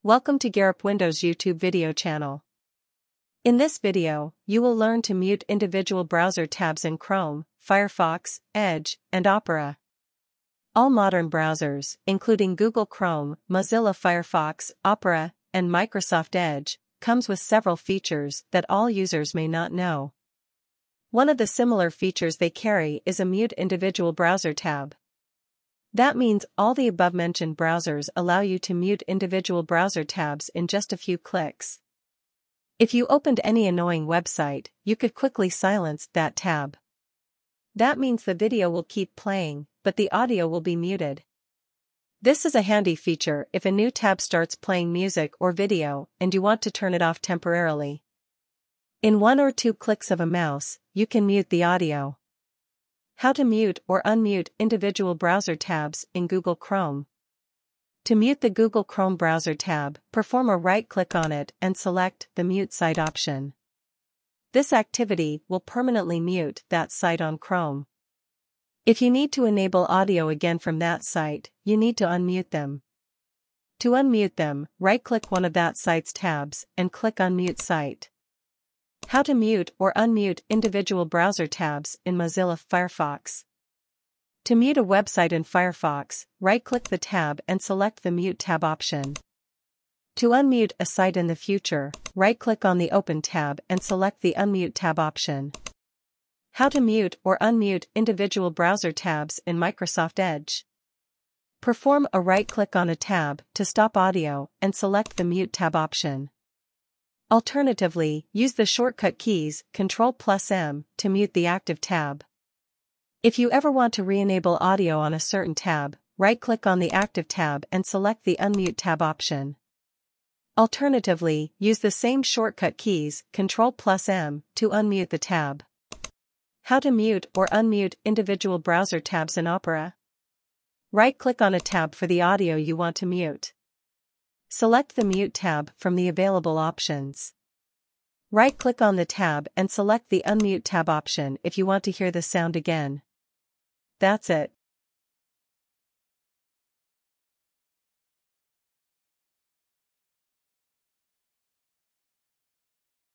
Welcome to GearUpWindows YouTube video channel. In this video, you will learn to mute individual browser tabs in Chrome, Firefox, Edge, and Opera. All modern browsers, including Google Chrome, Mozilla Firefox, Opera, and Microsoft Edge, comes with several features that all users may not know. One of the similar features they carry is a mute individual browser tab. That means all the above-mentioned browsers allow you to mute individual browser tabs in just a few clicks. If you opened any annoying website, you could quickly silence that tab. That means the video will keep playing, but the audio will be muted. This is a handy feature if a new tab starts playing music or video and you want to turn it off temporarily. In 1 or 2 clicks of a mouse, you can mute the audio. How to mute or unmute individual browser tabs in Google Chrome. To mute the Google Chrome browser tab, perform a right-click on it and select the Mute Site option. This activity will permanently mute that site on Chrome. If you need to enable audio again from that site, you need to unmute them. To unmute them, right-click one of that site's tabs and click on Mute Site. How to mute or unmute individual browser tabs in Mozilla Firefox. To mute a website in Firefox, right-click the tab and select the Mute tab option. To unmute a site in the future, right-click on the Open tab and select the Unmute tab option. How to mute or unmute individual browser tabs in Microsoft Edge. Perform a right-click on a tab to stop audio and select the Mute tab option. Alternatively, use the shortcut keys Ctrl M to mute the active tab. If you ever want to re-enable audio on a certain tab, right-click on the active tab and select the Unmute tab option. Alternatively, use the same shortcut keys Ctrl M to unmute the tab. How to mute or unmute individual browser tabs in Opera. Right-click on a tab for the audio you want to mute. Select the Mute tab from the available options. Right-click on the tab and select the Unmute tab option if you want to hear the sound again. That's it.